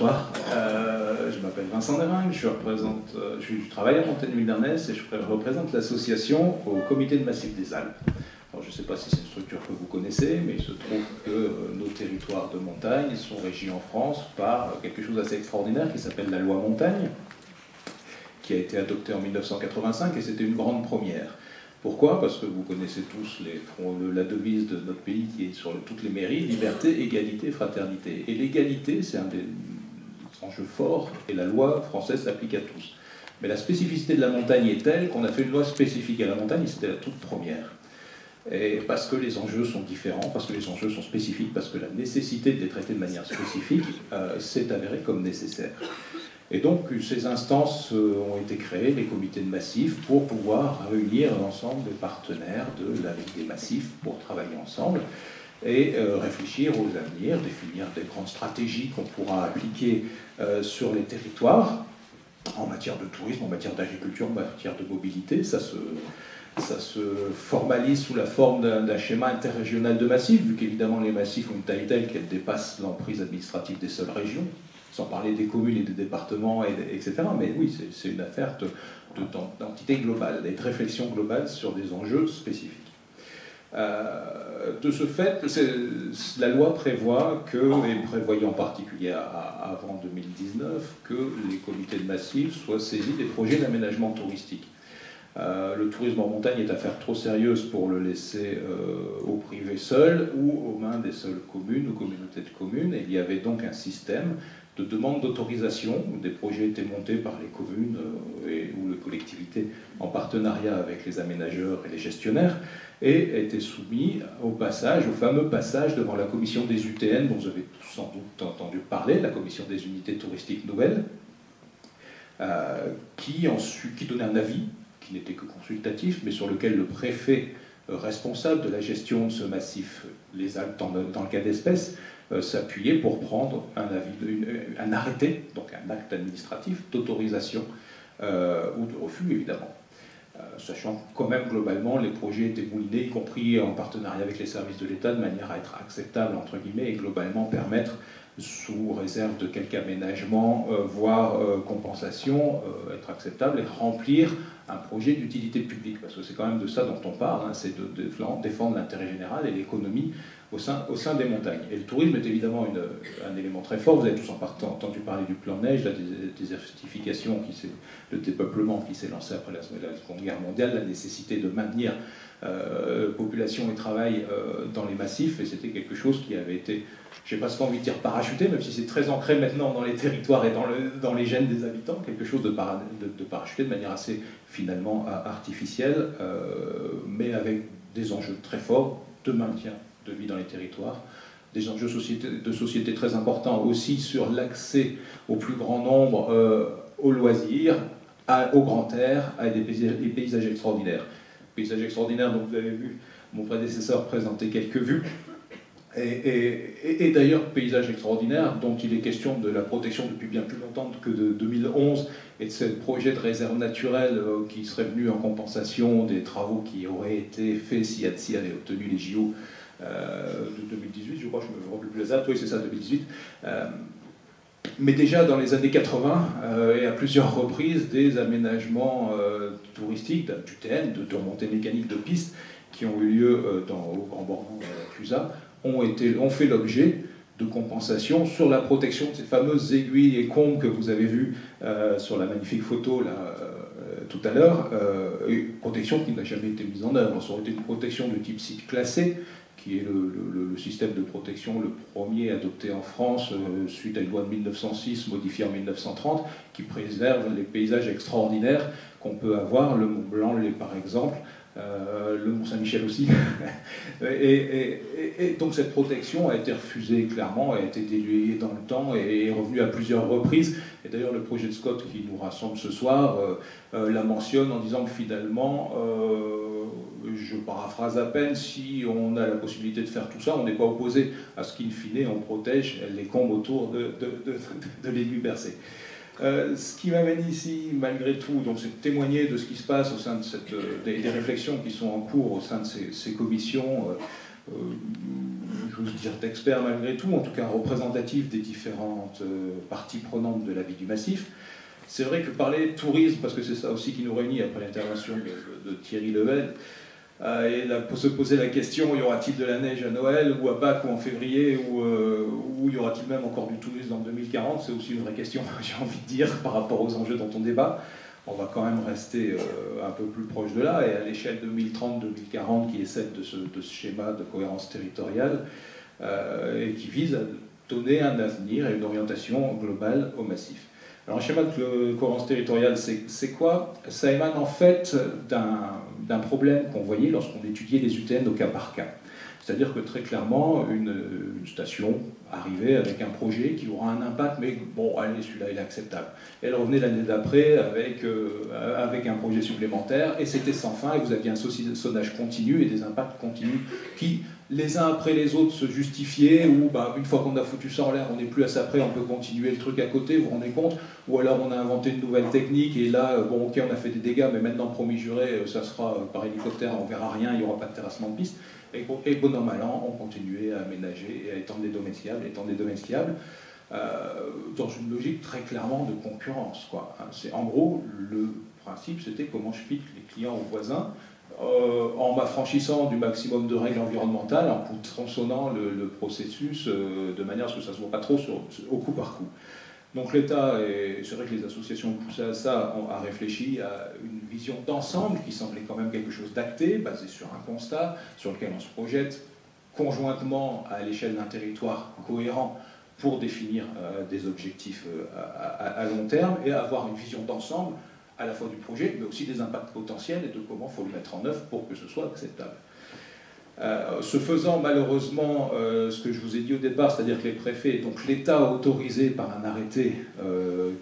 bonsoir. Je m'appelle Vincent Deringue, je travaille à Montaigne-Wilderness et je représente l'association au Comité de Massif des Alpes. Alors, je ne sais pas si c'est une structure que vous connaissez, mais il se trouve que nos territoires de montagne sont régis en France par quelque chose d'assez extraordinaire qui s'appelle la loi Montagne, qui a été adoptée en 1985 et c'était une grande première. Pourquoi? Parce que vous connaissez tous la devise de notre pays qui est sur toutes les mairies, liberté, égalité, fraternité. Et l'égalité, c'est un des enjeux forts, et la loi française s'applique à tous. Mais la spécificité de la montagne est telle qu'on a fait une loi spécifique à la montagne, et c'était la toute première. Et parce que les enjeux sont différents, parce que les enjeux sont spécifiques, parce que la nécessité de les traiter de manière spécifique s'est avérée comme nécessaire. Et donc, ces instances ont été créées, les comités de massifs, pour pouvoir réunir l'ensemble des partenaires de la Ligue des massifs pour travailler ensemble et réfléchir aux avenirs, définir des grandes stratégies qu'on pourra appliquer sur les territoires en matière de tourisme, en matière d'agriculture, en matière de mobilité. Ça se formalise sous la forme d'un schéma interrégional de massifs, vu qu'évidemment les massifs ont une taille telle qu'elle dépasse l'emprise administrative des seules régions, sans parler des communes et des départements, etc. Mais oui, c'est une affaire d'entité globale, de réflexion globale sur des enjeux spécifiques. De ce fait, la loi prévoit et prévoyait en particulier avant 2019, que les comités de massifs soient saisis des projets d'aménagement touristique. Le tourisme en montagne est affaire trop sérieuse pour le laisser au privé seul ou aux mains des seules communes ou communautés de communes. Et il y avait donc un système de demande d'autorisation où des projets étaient montés par les communes ou les collectivités en partenariat avec les aménageurs et les gestionnaires et étaient soumis au fameux passage devant la commission des UTN dont vous avez sans doute entendu parler, la commission des unités touristiques nouvelles, qui donnait un avis qui n'était que consultatif, mais sur lequel le préfet responsable de la gestion de ce massif, les Alpes dans le cas d'espèce, s'appuyait pour prendre un arrêté, donc un acte administratif d'autorisation ou de refus, évidemment. Sachant quand même globalement les projets étaient moulinés, y compris en partenariat avec les services de l'État, de manière à être acceptables, entre guillemets, et globalement permettre, sous réserve de quelques aménagements, voire compensation, être acceptable et remplir un projet d'utilité publique, parce que c'est quand même de ça dont on parle, hein, c'est de défendre l'intérêt général et l'économie au sein des montagnes. Et le tourisme est évidemment un élément très fort. Vous avez tous entendu parler du plan Neige, la désertification, le dépeuplement qui s'est lancé après la Seconde Guerre mondiale, la nécessité de maintenir population et travail dans les massifs, et c'était quelque chose qui avait été, je n'ai pas envie de dire parachuté, même si c'est très ancré maintenant dans les territoires et dans les gènes des habitants, quelque chose de parachuté de manière assez finalement artificielle, mais avec des enjeux très forts de maintien de vie dans les territoires, des enjeux de société très importants aussi sur l'accès au plus grand nombre aux loisirs, au grand air, à des paysages extraordinaires. Paysages extraordinaires dont vous avez vu mon prédécesseur présenter quelques vues, et d'ailleurs paysages extraordinaires dont il est question de la protection depuis bien plus longtemps que de 2011, et de ce projet de réserve naturelle qui serait venu en compensation des travaux qui auraient été faits si Annecy avait obtenu les JO de 2018, je crois, je ne me rappelle plus la date, oui c'est ça, 2018. Mais déjà dans les années 80, et à plusieurs reprises, des aménagements touristiques, d'UTN, de remontées mécaniques de pistes, qui ont eu lieu au Grand Bornand et à la Clusaz, ont fait l'objet de compensation sur la protection de ces fameuses aiguilles et combes que vous avez vues sur la magnifique photo là, tout à l'heure, une protection qui n'a jamais été mise en œuvre. Ça aurait été une protection de type site classé, qui est le système de protection le premier adopté en France suite à une loi de 1906 modifiée en 1930, qui préserve les paysages extraordinaires qu'on peut avoir, le Mont Blanc par exemple, le Mont Saint-Michel aussi. et donc cette protection a été refusée clairement, a été diluée dans le temps et est revenue à plusieurs reprises. Et d'ailleurs le projet de Scott qui nous rassemble ce soir la mentionne en disant que finalement, je paraphrase à peine, si on a la possibilité de faire tout ça, on n'est pas opposé à ce qu'in fine on protège les combes autour de l'aiguille percée. Ce qui m'amène ici, malgré tout, c'est de témoigner de ce qui se passe au sein de des réflexions qui sont en cours au sein de ces commissions j'ose dire d'experts malgré tout, en tout cas représentatifs des différentes parties prenantes de la vie du massif. C'est vrai que parler tourisme, parce que c'est ça aussi qui nous réunit après l'intervention de Thierry Level, et là, pour se poser la question, y aura-t-il de la neige à Noël ou à Pâques ou en février, ou y aura-t-il même encore du tourisme en 2040? C'est aussi une vraie question, j'ai envie de dire, par rapport aux enjeux dont on débat. On va quand même rester un peu plus proche de là, et à l'échelle 2030-2040, qui est celle de ce schéma de cohérence territoriale, et qui vise à donner un avenir et une orientation globale au massif. Alors un schéma de cohérence territoriale, c'est quoi? Ça émane en fait d'un problème qu'on voyait lorsqu'on étudiait les UTN au cas par cas. C'est-à-dire que très clairement, une station arrivait avec un projet qui aura un impact, mais bon, allez, celui-là, il est acceptable. Elle revenait l'année d'après avec un projet supplémentaire, et c'était sans fin, et vous aviez un saucissonnage continu et des impacts continus qui, les uns après les autres, se justifiaient, ou bah, une fois qu'on a foutu ça en l'air, on n'est plus à ça près, on peut continuer le truc à côté, vous vous rendez compte? Ou alors on a inventé une nouvelle technique, et là, bon, ok, on a fait des dégâts, mais maintenant, promis juré, ça sera par hélicoptère, on verra rien, il n'y aura pas de terrassement de piste. Et bon an, mal an, on continuait à aménager et à étendre des domaines skiables, dans une logique très clairement de concurrence, quoi. En gros, le principe, c'était comment je pique les clients aux voisins, en m'affranchissant du maximum de règles environnementales, en tronçonnant le processus de manière à ce que ça ne se voit pas trop au coup par coup. Donc l'État, et c'est vrai que les associations poussées à ça, a réfléchi à une vision d'ensemble qui semblait quand même quelque chose d'acté, basé sur un constat, sur lequel on se projette conjointement à l'échelle d'un territoire cohérent pour définir des objectifs à long terme et avoir une vision d'ensemble à la fois du projet, mais aussi des impacts potentiels et de comment il faut le mettre en œuvre pour que ce soit acceptable. Ce faisant, malheureusement, ce que je vous ai dit au départ, c'est-à-dire que les préfets, donc l'État autorisé par un arrêté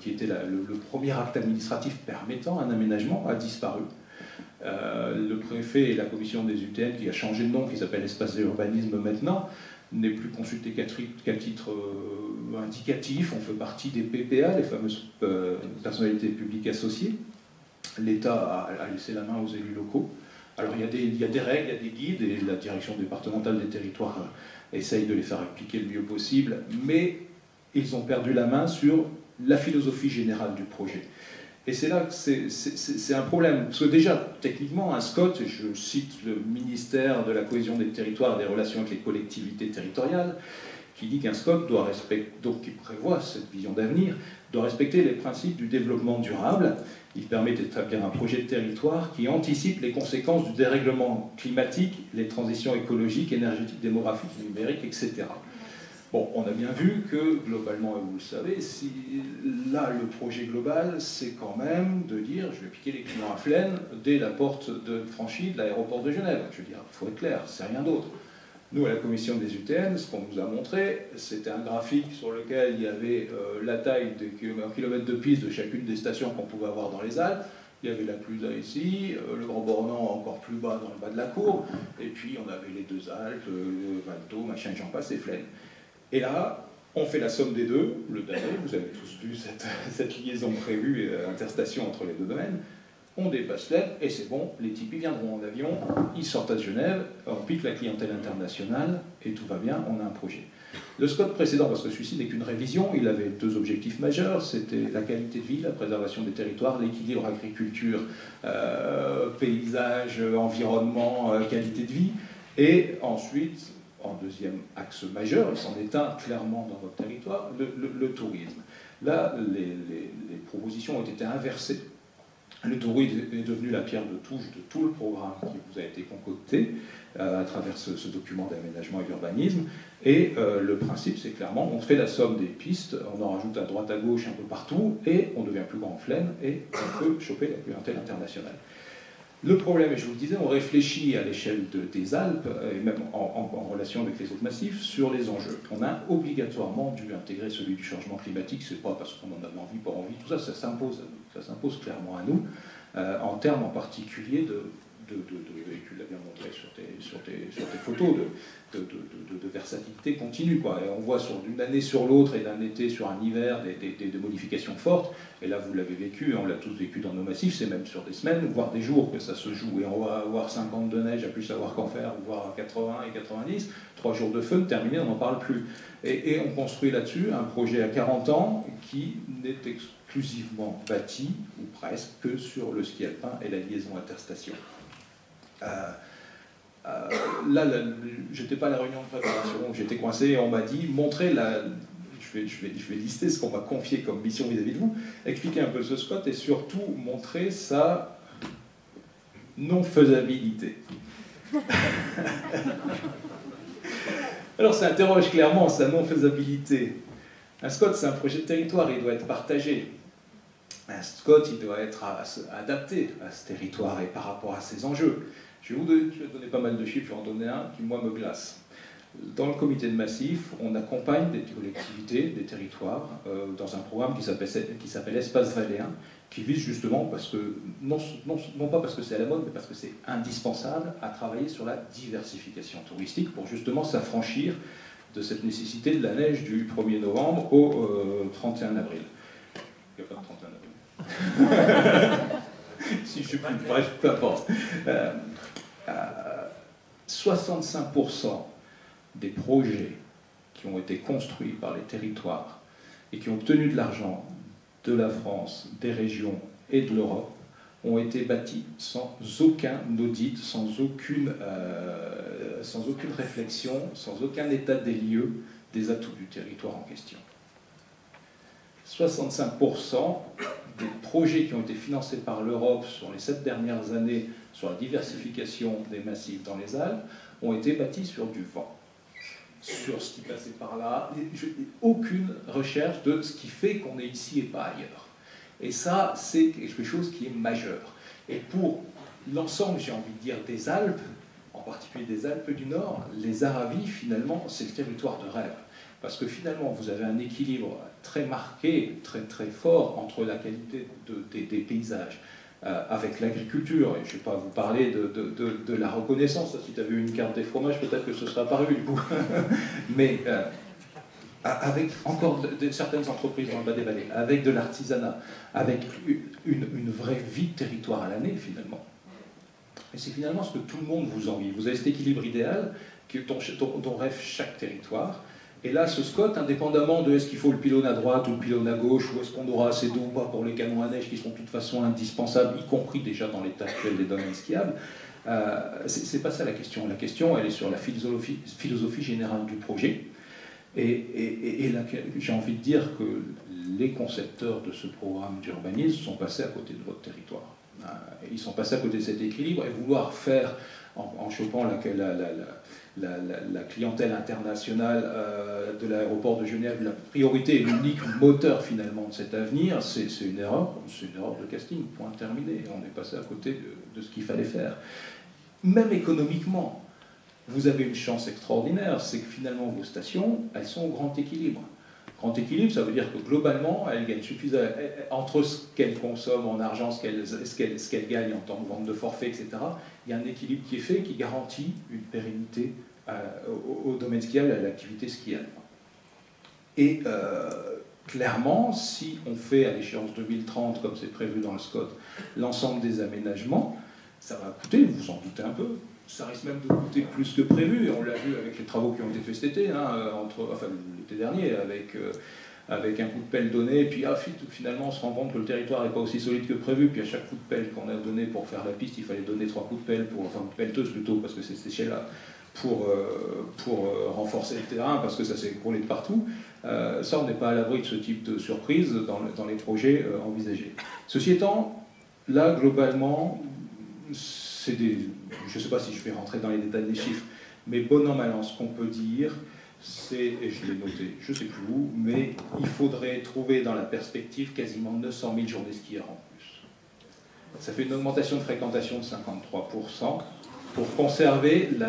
qui était le premier acte administratif permettant un aménagement, a disparu. Le préfet et la commission des UTN, qui a changé de nom, qui s'appelle Espace et Urbanisme maintenant, n'est plus consulté qu'à titre indicatif. On fait partie des PPA, les fameuses personnalités publiques associées. L'État a laissé la main aux élus locaux. Alors il y a des règles, il y a des guides, et la direction départementale des territoires essaye de les faire appliquer le mieux possible, mais ils ont perdu la main sur la philosophie générale du projet. Et c'est là que c'est un problème. Parce que déjà, techniquement, un SCOT, je cite le ministère de la Cohésion des Territoires et des Relations avec les collectivités territoriales, qui dit qu'un SCOT doit respecter, donc qui prévoit cette vision d'avenir, doit respecter les principes du développement durable. Il permet d'établir un projet de territoire qui anticipe les conséquences du dérèglement climatique, les transitions écologiques, énergétiques, démographiques, numériques, etc. Bon, on a bien vu que, globalement, et vous le savez, là, le projet global, c'est quand même de dire, je vais piquer les clients à Flaine dès la porte de franchie de l'aéroport de Genève. Je veux dire, il faut être clair, c'est rien d'autre. Nous, à la commission des UTN, ce qu'on nous a montré, c'était un graphique sur lequel il y avait la taille des kilomètres de piste de chacune des stations qu'on pouvait avoir dans les Alpes. Il y avait la Clusa ici, le Grand Bornand encore plus bas dans le bas de la courbe, et puis on avait les deux Alpes, le Val d'O, machin, j'en passe, et Flaine. Et là, on fait la somme des deux, le Danet, vous avez tous vu cette liaison prévue, interstation entre les deux domaines. On dépasse Flaine, et c'est bon, les types ils viendront en avion, ils sortent à Genève, on pique la clientèle internationale, et tout va bien, on a un projet. Le SCOT précédent, parce que celui-ci n'est qu'une révision, il avait deux objectifs majeurs, c'était la qualité de vie, la préservation des territoires, l'équilibre agriculture, paysage, environnement, qualité de vie, et ensuite, en deuxième axe majeur, il s'en est un clairement dans notre territoire, le tourisme. Là, les propositions ont été inversées. Le tourisme est devenu la pierre de touche de tout le programme qui vous a été concocté à travers ce document d'aménagement et d'urbanisme. Et le principe, c'est clairement, on fait la somme des pistes, on en rajoute à droite à gauche un peu partout, et on devient plus grand en Flaine, et on peut choper la clientèle internationale. Le problème, et je vous le disais, on réfléchit à l'échelle des Alpes, et même en relation avec les autres massifs, sur les enjeux. On a obligatoirement dû intégrer celui du changement climatique, c'est pas parce qu'on en avait envie, pas envie, tout ça, ça s'impose clairement à nous, en termes en particulier et tu l'as bien montré sur tes photos, de versatilité continue, quoi. Et on voit d'une année sur l'autre et d'un été sur un hiver des modifications fortes. Et là, vous l'avez vécu, on l'a tous vécu dans nos massifs, c'est même sur des semaines, voire des jours que ça se joue. Et on va avoir 50 de neige, à plus savoir qu'en faire, voire 80 et 90, 3 jours de feu, terminé, on n'en parle plus. Et on construit là-dessus un projet à 40 ans qui n'est exclusivement bâti, ou presque, que sur le ski alpin et la liaison interstation. Là, j'étais pas à la réunion de préparation, j'étais coincé et on m'a dit, montrez la... Je vais lister ce qu'on m'a confié comme mission vis-à-vis de vous, expliquer un peu ce spot et surtout montrer sa non-faisabilité. Alors ça interroge clairement sa non-faisabilité. Un SCOT, c'est un projet de territoire, il doit être partagé. Un SCOT, il doit être adapté à ce territoire et par rapport à ses enjeux. Je vais donner pas mal de chiffres, je vais en donner un qui, moi, me glace. Dans le comité de massif, on accompagne des collectivités, des territoires, dans un programme qui s'appelle Espace Valléen, qui vise justement, parce que, non pas parce que c'est à la mode, mais parce que c'est indispensable à travailler sur la diversification touristique pour justement s'affranchir de cette nécessité de la neige du 1er novembre au 31 avril. Il n'y a pas de 31 avril. Si je suis plus bref, peu importe. 65% des projets qui ont été construits par les territoires et qui ont obtenu de l'argent de la France, des régions et de l'Europe ont été bâtis sans aucun audit, sans aucune réflexion, sans aucun état des lieux des atouts du territoire en question. 65% des projets qui ont été financés par l'Europe sur les 7 dernières années sur la diversification des massifs dans les Alpes ont été bâtis sur du vent, sur ce qui passait par là, aucune recherche de ce qui fait qu'on est ici et pas ailleurs. Et ça, c'est quelque chose qui est majeur. Et pour l'ensemble, j'ai envie de dire, des Alpes, en particulier des Alpes du Nord, les Aravis, finalement, c'est le territoire de rêve. Parce que finalement, vous avez un équilibre très marqué, très, très fort entre la qualité des paysages, avec l'agriculture, et je ne vais pas vous parler de la reconnaissance, si tu as vu une carte des fromages, peut-être que ce sera apparu du coup, mais avec encore certaines entreprises dans le bas des vallées, avec de l'artisanat, avec une vraie vie de territoire à l'année finalement. Et c'est finalement ce que tout le monde vous envie. Vous avez cet équilibre idéal dont rêve chaque territoire. Et là, ce SCOT, indépendamment de est-ce qu'il faut le pylône à droite ou le pylône à gauche, ou est-ce qu'on aura assez d'eau ou pas pour les canons à neige qui sont de toute façon indispensables, y compris déjà dans l'état actuel des domaines skiables, c'est pas ça la question. La question, elle est sur la philosophie générale du projet. Et là, j'ai envie de dire que les concepteurs de ce programme d'urbanisme sont passés à côté de votre territoire. Ils sont passés à côté de cet équilibre et vouloir faire, en chopant la clientèle internationale de l'aéroport de Genève, la priorité et l'unique moteur finalement de cet avenir, c'est une erreur de casting, point terminé. On est passé à côté de ce qu'il fallait faire. Même économiquement, vous avez une chance extraordinaire, c'est que finalement vos stations, elles sont au grand équilibre. Grand équilibre, ça veut dire que globalement, elles gagnent suffisamment entre ce qu'elles consomment en argent, ce qu'elles gagnent en temps de vente de forfait, etc. Il y a un équilibre qui est fait, qui garantit une pérennité au domaine skiable, à l'activité skiable. Et clairement, si on fait à l'échéance 2030, comme c'est prévu dans le SCOT, l'ensemble des aménagements, ça va coûter, vous vous en doutez un peu. Ça risque même de coûter plus que prévu, et on l'a vu avec les travaux qui ont été faits cet été, l'été dernier, avec un coup de pelle donné, et puis finalement on se rend compte que le territoire n'est pas aussi solide que prévu, puis à chaque coup de pelle qu'on a donné pour faire la piste, il fallait donner 3 coups de pelle, pelleteuse plutôt, parce que c'est cette échelle-là, pour renforcer le terrain, parce que ça s'est écroulé de partout. Ça, on n'est pas à l'abri de ce type de surprise dans les projets envisagés. Ceci étant, là, globalement, je ne sais pas si je vais rentrer dans les détails des chiffres, mais bon an, mal an, ce qu'on peut dire, c'est, et je l'ai noté, je ne sais plus où, mais il faudrait trouver dans la perspective quasiment 900 000 journées skieurs en plus. Ça fait une augmentation de fréquentation de 53% pour conserver le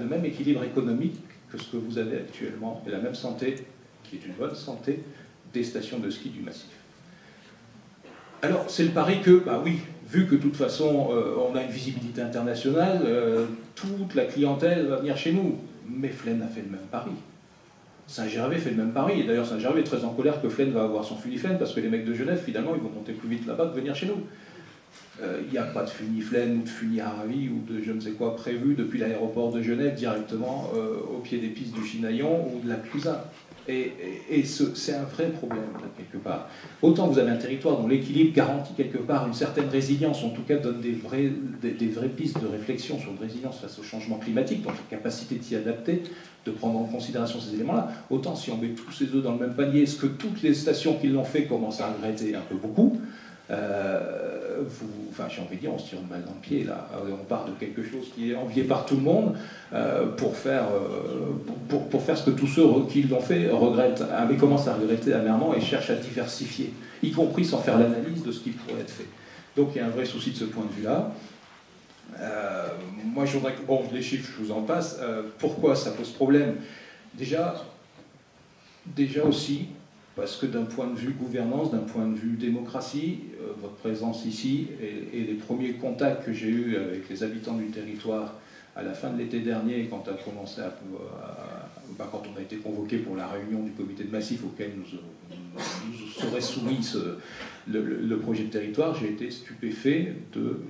même équilibre économique que ce que vous avez actuellement, et la même santé, qui est une bonne santé, des stations de ski du massif. Alors, c'est le pari que, bah oui, vu que de toute façon, on a une visibilité internationale, toute la clientèle va venir chez nous. Mais Flaine a fait le même pari. Saint-Gervais fait le même pari. Et d'ailleurs, Saint-Gervais est très en colère que Flaine va avoir son Funiflaine, parce que les mecs de Genève, finalement, ils vont monter plus vite là-bas que venir chez nous. Il n'y a pas de Funiflaine ou de Funiharavi ou de je ne sais quoi prévu depuis l'aéroport de Genève directement au pied des pistes du Chinaillon ou de la Clusaz. Et c'est un vrai problème, là, quelque part. Autant vous avez un territoire dont l'équilibre garantit quelque part une certaine résilience, en tout cas donne des vraies pistes de réflexion sur une résilience face au changement climatique, donc la capacité de s'y adapter, de prendre en considération ces éléments-là. Autant si on met tous ces œufs dans le même panier, ce que toutes les stations qui l'ont fait commencent à regretter un peu beaucoup, j'ai envie de dire, on se tire une balle dans le pied, là. On part de quelque chose qui est envié par tout le monde pour faire ce que tous ceux qui l'ont fait regrettent, mais commencent à regretter amèrement et cherchent à diversifier, y compris sans faire l'analyse de ce qui pourrait être fait. Donc il y a un vrai souci de ce point de vue-là. Moi, je voudrais que, bon, les chiffres, je vous en passe. Pourquoi ça pose problème? Déjà aussi, parce que d'un point de vue gouvernance, d'un point de vue démocratie, votre présence ici et les premiers contacts que j'ai eus avec les habitants du territoire à la fin de l'été dernier, quand on a été convoqué pour la réunion du comité de massif auquel nous serait soumis le projet de territoire, j'ai été stupéfait de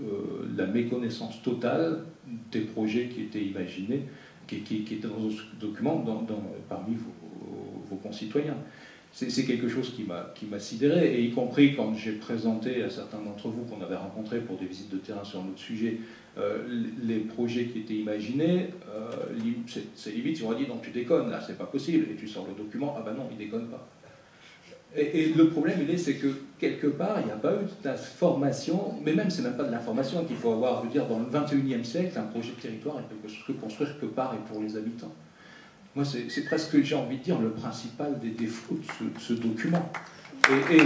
la méconnaissance totale des projets qui étaient imaginés, qui étaient dans ce document parmi vos concitoyens. C'est quelque chose qui m'a sidéré, et y compris quand j'ai présenté à certains d'entre vous qu'on avait rencontrés pour des visites de terrain sur notre sujet, les projets qui étaient imaginés, c'est limite, ils m'ont dit non, tu déconnes, là, c'est pas possible, et tu sors le document, ah ben non, il déconne pas. Et le problème, c'est que quelque part, il n'y a pas eu d'information, mais même, c'est même pas de l'information qu'il faut avoir. Je veux dire, dans le 21e siècle, un projet de territoire, il peut se construire que par et pour les habitants. Moi, c'est presque, j'ai envie de dire, le principal des défauts de ce document. Et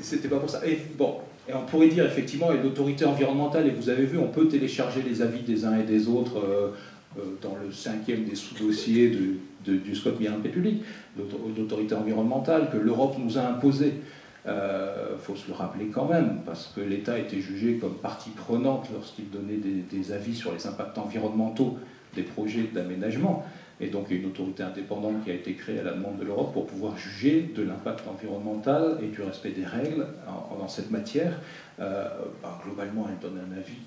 c'était pas pour ça. Et bon, et on pourrait dire effectivement, et l'autorité environnementale, et vous avez vu, on peut télécharger les avis des uns et des autres dans le 5e des sous-dossiers du SCOT mis à l'enquête publique, l'autorité environnementale que l'Europe nous a imposé. Faut se le rappeler quand même, parce que l'État était jugé comme partie prenante lorsqu'il donnait des avis sur les impacts environnementaux des projets d'aménagement. Et donc il y a une autorité indépendante qui a été créée à la demande de l'Europe pour pouvoir juger de l'impact environnemental et du respect des règles dans cette matière. Globalement, elle donne un avis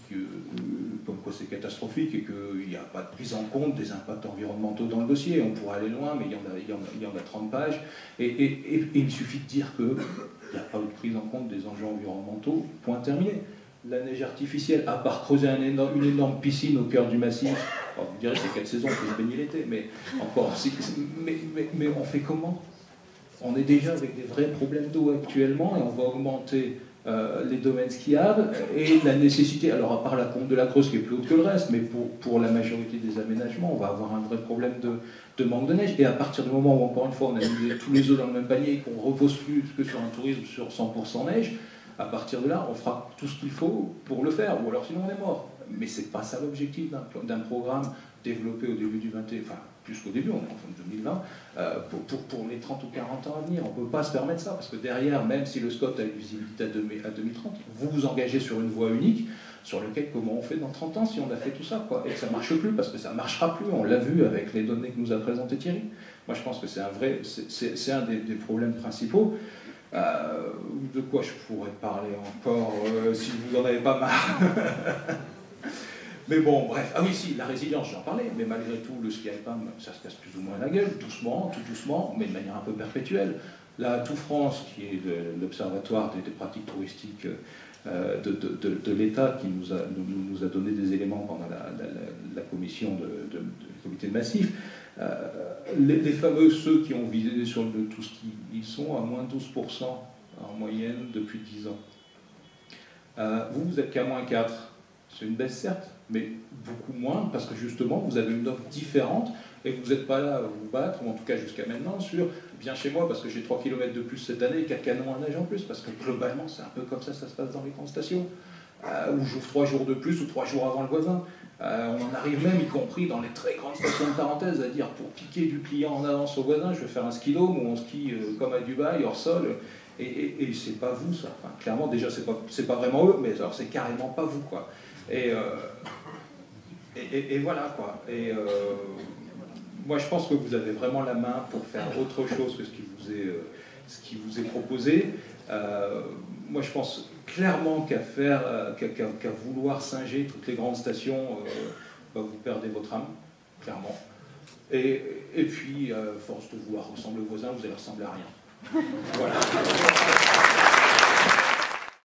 comme quoi c'est catastrophique et qu'il n'y a pas de prise en compte des impacts environnementaux dans le dossier. On pourrait aller loin, mais il y en a 30 pages. Et il suffit de dire qu'il n'y a pas eu de prise en compte des enjeux environnementaux, point terminé. La neige artificielle, à part creuser une énorme piscine au cœur du massif, alors vous direz c'est 4 saisons, on peut se baigner l'été, mais encore, mais on fait comment? On est déjà avec des vrais problèmes d'eau actuellement, et on va augmenter les domaines skiables, et la nécessité, alors à part la pompe de la Creuse qui est plus haute que le reste, mais pour la majorité des aménagements, on va avoir un vrai problème de manque de neige, et à partir du moment où, encore une fois, on a mis tous les œufs dans le même panier et qu'on ne repose plus que sur un tourisme sur 100% neige, à partir de là, on fera tout ce qu'il faut pour le faire, ou alors sinon on est mort. Mais c'est pas ça l'objectif d'un programme développé au début du 21, enfin plus qu'au début, on est en fin de 2020, pour les 30 ou 40 ans à venir. On ne peut pas se permettre ça, parce que derrière, même si le SCOT a une visibilité à 2030, vous vous engagez sur une voie unique, sur laquelle comment on fait dans 30 ans si on a fait tout ça, quoi. Et que ça ne marche plus, parce que ça ne marchera plus, on l'a vu avec les données que nous a présentées Thierry. Moi je pense que c'est un des problèmes principaux. De quoi je pourrais parler encore si vous n'en avez pas marre. Mais bon, bref. Ah oui, si, la résilience, j'en parlais, mais malgré tout, le ski alpin, ça se casse plus ou moins la gueule, doucement, tout doucement, mais de manière un peu perpétuelle. Là, Tout France, qui est l'observatoire des pratiques touristiques de l'État, qui nous a donné des éléments pendant la commission du comité de massif, les fameux ceux qui ont visé sur le tout ski, ils sont à moins 12% en moyenne depuis 10 ans. Vous êtes qu'à moins 4%. C'est une baisse certes, mais beaucoup moins, parce que justement vous avez une offre différente et vous n'êtes pas là à vous battre, ou en tout cas jusqu'à maintenant, sur bien chez moi parce que j'ai 3 km de plus cette année et 4 canons à neige en plus, parce que globalement, c'est un peu comme ça se passe dans les grandes stations, où j'ouvre 3 jours de plus ou 3 jours avant le voisin. On en arrive même, y compris dans les très grandes stations de parenthèse, à dire pour piquer du client en avance au voisin, je vais faire un ski dome où on skie comme à Dubaï, hors sol, et c'est pas vous ça. Enfin, clairement, déjà, c'est pas vraiment eux, mais alors c'est carrément pas vous, quoi. Et voilà, quoi. Moi, je pense que vous avez vraiment la main pour faire autre chose que ce qui vous est proposé. Moi, je pense clairement qu'à vouloir singer toutes les grandes stations, vous perdez votre âme, clairement. Et puis, force de vouloir ressembler aux voisins, vous allez ressembler à rien. Voilà.